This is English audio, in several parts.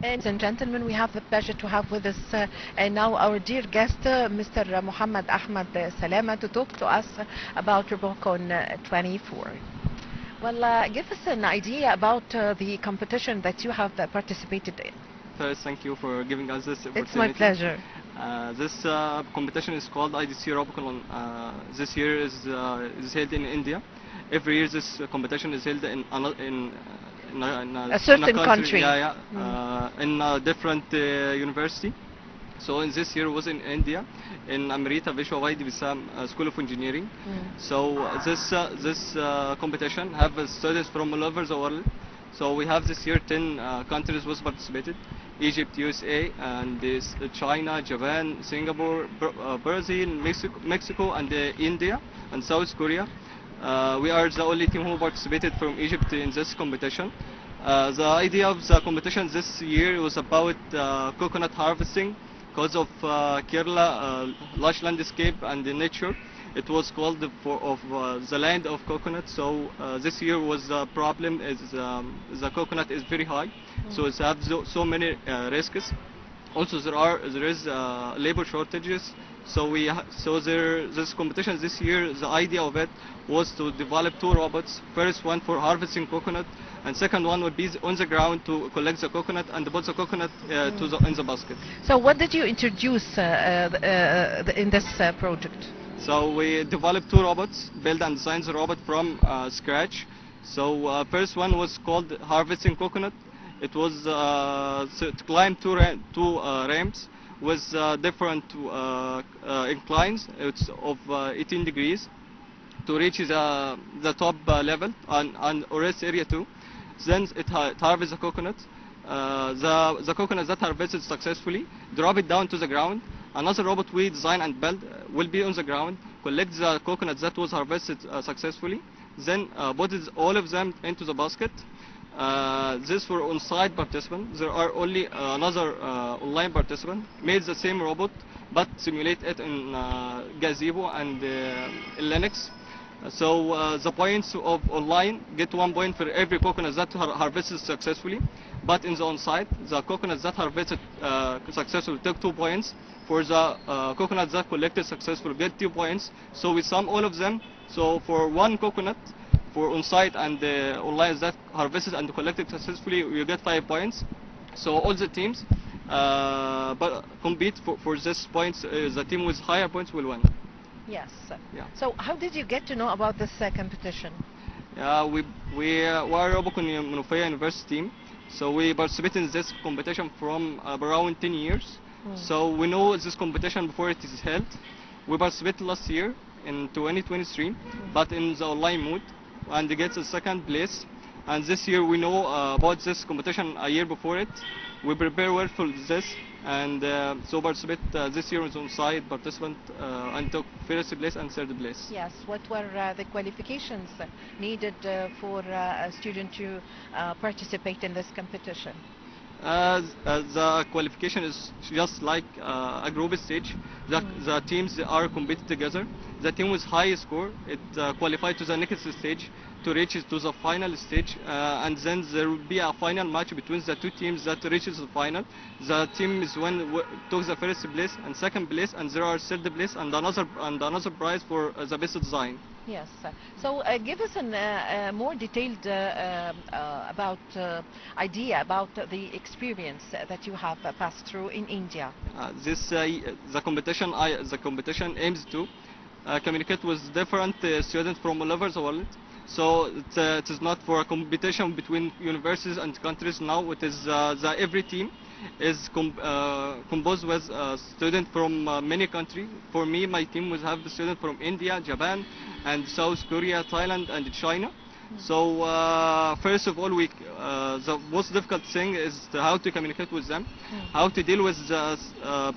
And gentlemen, we have the pleasure to have with us now our dear guest, Mr. Mohamed Ahmed Salama, to talk to us about RoboCon 24. Well, give us an idea about the competition that you have participated in. First, thank you for giving us this opportunity. It's my pleasure. This competition is called IDC Robocon. This year is held in India. Every year, this competition is held in A certain country. Yeah, in a different university. So in this year was in India, in Amrita Vishwavadi Visam School of Engineering. So this competition have students from all over the world. So we have this year 10 countries was participated: Egypt, USA, and China, Japan, Singapore, Brazil, Mexico, and India, and South Korea. We are the only team who participated from Egypt in this competition. The idea of the competition this year was about coconut harvesting because of Kerala lush landscape and the nature. It was called the land of coconut. So this year was the problem is the coconut is very high, so it has so many risks. Also there is labor shortages. So this competition this year, the idea of it was to develop two robots. First one for harvesting coconut, and second one would be on the ground to collect the coconut and put the coconut in the basket. So what did you introduce in this project? So we developed two robots, built and designed the robot from scratch. So first one was called harvesting coconut. It was to climb two ramps with different inclines. It's of 18 degrees to reach the top level and rest area too. Then it harvests the coconut. The coconut that harvested successfully, drop it down to the ground. Another robot we design and build will be on the ground, collect the coconut that was harvested successfully, then put all of them into the basket. This for on-site participants. There are only another online participant made the same robot but simulate it in Gazebo and Linux. So the points of online get 1 point for every coconut that harvested successfully, but in the on-site, the coconuts that harvested successfully took 2 points. For the coconuts that collected successfully get 2 points. So we sum all of them. So for one coconut, for on-site and online that harvested and collected successfully, you get 5 points. So all the teams but compete for this points. The team with higher points will win. Yes. Yeah. So how did you get to know about this competition? We are Robocon Munufaya University team. So we participate in this competition from around 10 years. So we know this competition before it is held. We participated last year in 2023, but in the online mode, and get the second place. And this year we know about this competition a year before it. We prepare well for this, and so participate this year on site participant and took first place and third place. Yes. What were the qualifications needed for a student to participate in this competition? The qualification is just like a group stage. The teams are competing together. The team with high score, it qualified to the next stage to reach to the final stage, and then there will be a final match between the two teams that reaches the final. The team is one took the first place and second place, and there are third place and another prize for the best design. Yes. So give us a more detailed idea about the experience that you have passed through in India. The competition aims to communicate with different students from all over the world. So it is not for a competition between universities and countries. Now it is every team is composed with students from many countries. For me, my team will have students from India, Japan, and South Korea, Thailand, and China. So first of all, the most difficult thing is how to communicate with them, how to deal with the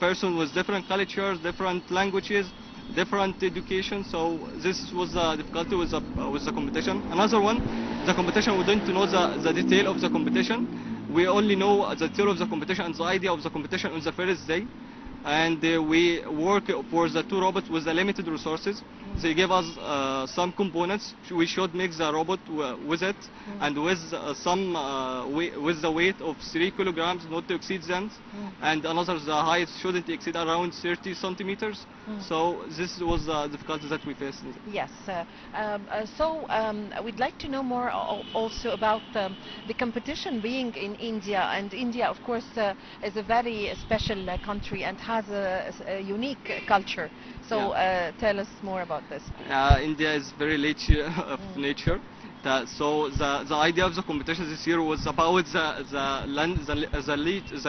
person with different cultures, different languages, different education. So this was the difficulty with the competition. Another one, the competition, we don't know the detail of the competition. We only know the detail of the competition and the idea of the competition on the first day. and we work for the two robots with the limited resources. They give us some components. We should make the robot with it, and with with the weight of 3 kilograms, not to exceed them, and another the height shouldn't exceed around 30 centimeters. So this was the difficulty that we faced. Yes. We'd like to know more also about the competition being in India. And India, of course, is a very special country and has a unique culture. So tell us more about this. India is very rich of nature. The idea of the competition this year was about the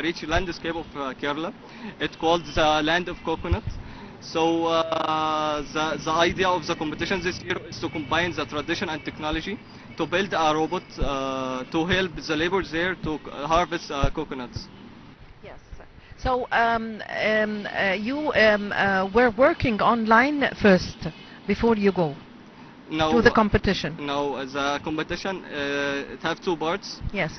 rich landscape of Kerala. It's called the land of coconut. So the idea of the competition this year is to combine the tradition and technology to build a robot to help the laborers there to harvest coconuts. Yes. So you were working online first before you go to the competition. No, the competition it have two parts. Yes.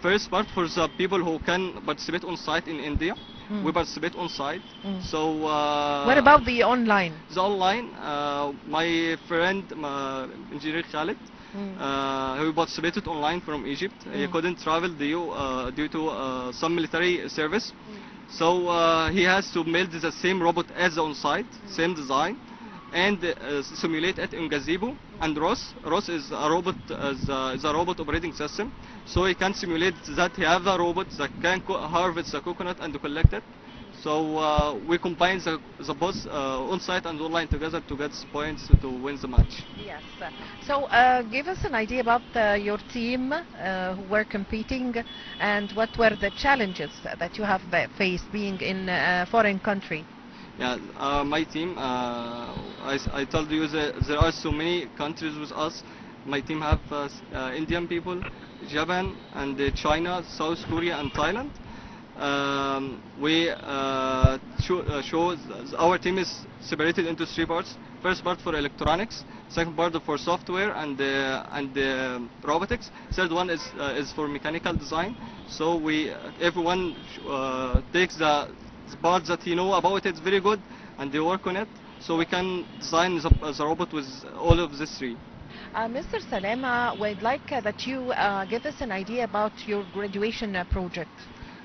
First part for the people who can participate on site in India. We participate on site. So what about the online? The online, my friend engineer Khalid, he participated online from Egypt. He couldn't travel due to some military service. So he has to build the same robot as on site, same design, and simulate it in gazebo. And Ross is a robot, is a robot operating system, so he can simulate that he have a robot that can harvest the coconut and collect it. So we combine the both on site and online together to get points to win the match. Yes. So give us an idea about your team who were competing, and what were the challenges that you have faced being in a foreign country. Yeah, my team, I told you that there are so many countries with us. My team have Indian people, Japan, and China, South Korea, and Thailand. Our team is separated into three parts. First part for electronics, second part for software and robotics. Third one is for mechanical design. So everyone takes the parts that he know about it very good, and they work on it, so we can design the robot with all of these three. Mr. Salama, we'd like that you give us an idea about your graduation project.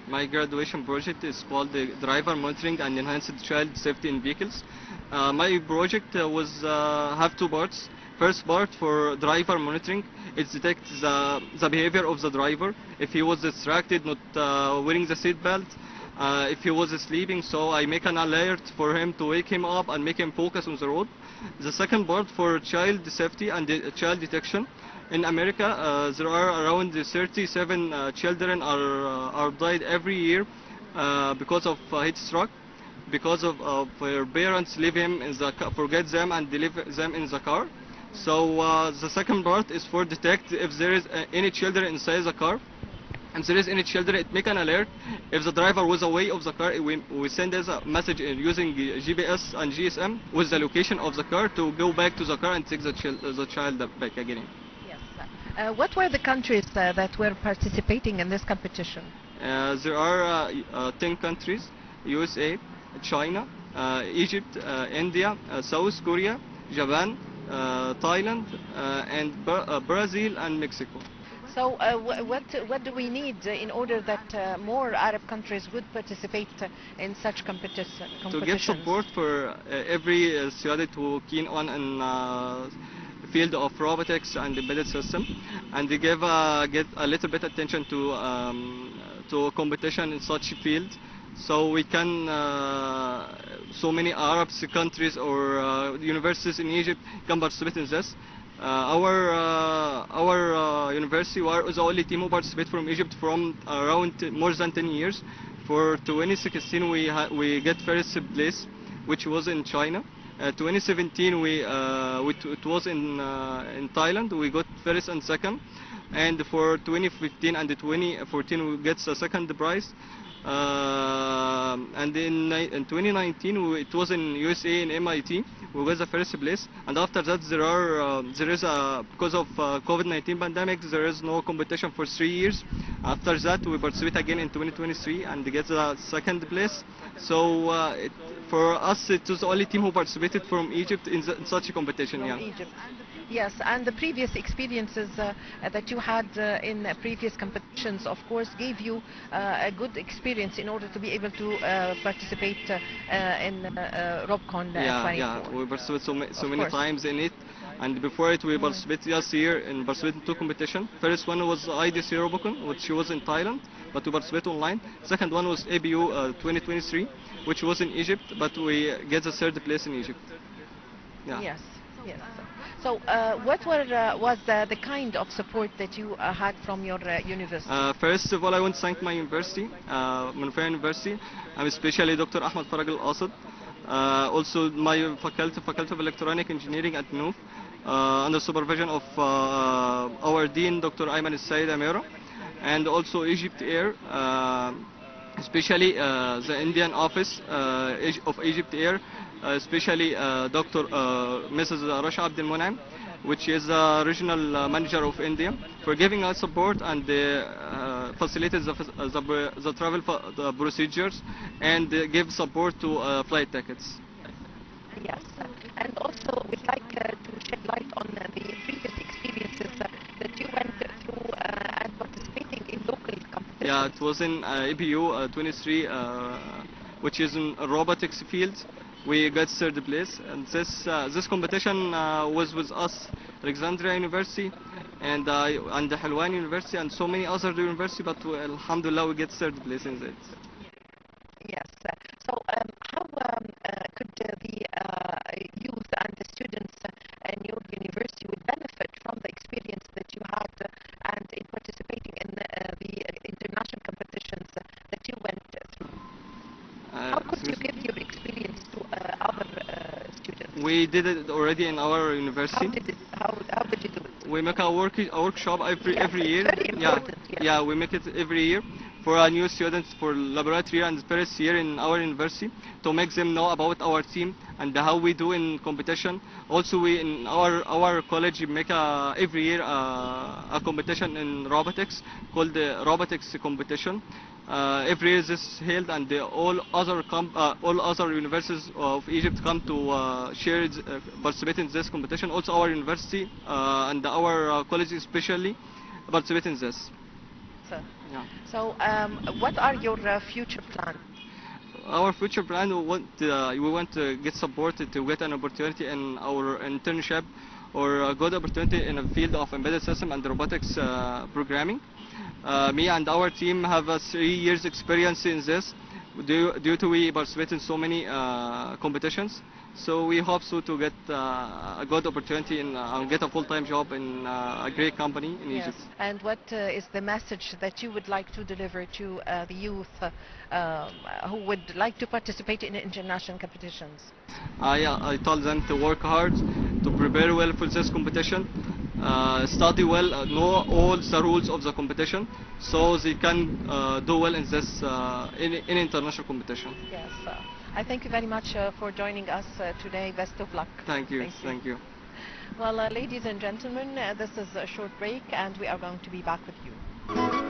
My graduation project is called the Driver Monitoring and Enhanced Child Safety in Vehicles. My project have two parts. First part for driver monitoring, it detects the behavior of the driver. If he was distracted, not wearing the seat belt, if he was sleeping, so I make an alert for him to wake him up and make him focus on the road. The second part for child safety and child detection. In America, there are around 37 children are died every year because of heat stroke, because of their parents leave him in the car, forget them and leave them in the car. So the second part is for detect if there is any children inside the car. If there is any children, it make an alert. If the driver was away of the car, we send us a message using GPS and GSM with the location of the car to go back to the car and take the child back again. Yes. What were the countries that were participating in this competition? There are 10 countries: USA, China, Egypt, India, South Korea, Japan, Thailand, and Brazil and Mexico. So what do we need in order that more Arab countries would participate in such competitions? To get support for every student who keen on in field of robotics and embedded system, and they get a little bit attention to competition in such field. So we can, so many Arab countries or universities in Egypt can participate in this. Our university was the only team who participated from Egypt from around more than 10 years. For 2016 we get first place, which was in China. 2017 it was in Thailand. We got first and second. And for 2015 and 2014 we get the second prize. And in 2019 it was in USA in MIT. we got the first place, and after that there is a, because of COVID-19 pandemic, there is no competition for 3 years. After that we participate again in 2023 and get the second place. So for us it was the only team who participated from Egypt in such a competition. From Egypt. Yes, and the previous experiences that you had in previous competitions, of course, gave you a good experience in order to be able to participate in RobCon 24. Yeah, we participated so many times in it. And before it, we participated last year in 2 competitions. First one was IDC RoboCon, which was in Thailand, but we participated online. Second one was ABU 2023, which was in Egypt, but we get the third place in Egypt. Yeah. Yes, yes. So what was the kind of support that you had from your university? First of all, I want to thank my university, Manufacturing University, and especially Dr. Ahmed Al-Asad. Also my faculty of Electronic Engineering at NUF, under supervision of our Dean, Dr. Ayman Al-Said Amira, and also Egypt Air, especially the Indian office of Egypt Air, especially Dr. Mrs. Rasha Abdel Munam, which is the regional manager of India, for giving us support and facilitate the travel the procedures and give support to flight tickets. Yes, and also we'd like to shed light on the previous experiences that you went through and participating in local competitions. Yeah, it was in ABU 23, which is in robotics field. We got third place, and this competition was with us, Alexandria University, and the Helwan University, and so many other universities. But alhamdulillah, we get third place in that. Yes. So how could the youth and the students in your university would benefit from the experience that you had and in participating in the international competitions that you went through? How could you give your experience to other students? We did it already in our university. How did you do it? We make a workshop every year. Very important. Yeah, we make it every year for our new students for laboratory and first year in our university, to make them know about our team and how we do in competition. Also, we in our college make every year a competition in robotics called the robotics competition. Every year this is held, and all other universities of Egypt come to participate in this competition. Also, our university and our college especially participate in this. Yeah. So, what are your future plans? Our future plan, we want to get supported to get an opportunity in our internship or a good opportunity in the field of embedded system and robotics programming. Me and our team have a 3 years experience in this due to we participate in so many competitions. So we hope so to get a good opportunity and get a full-time job in a great company in Egypt. And what is the message that you would like to deliver to the youth who would like to participate in international competitions? I told them to work hard, to prepare well for this competition, study well, know all the rules of the competition, so they can do well in this in international competition. Yes. I thank you very much for joining us today. Best of luck. Thank you. Thank you. Well, ladies and gentlemen, this is a short break, and we are going to be back with you.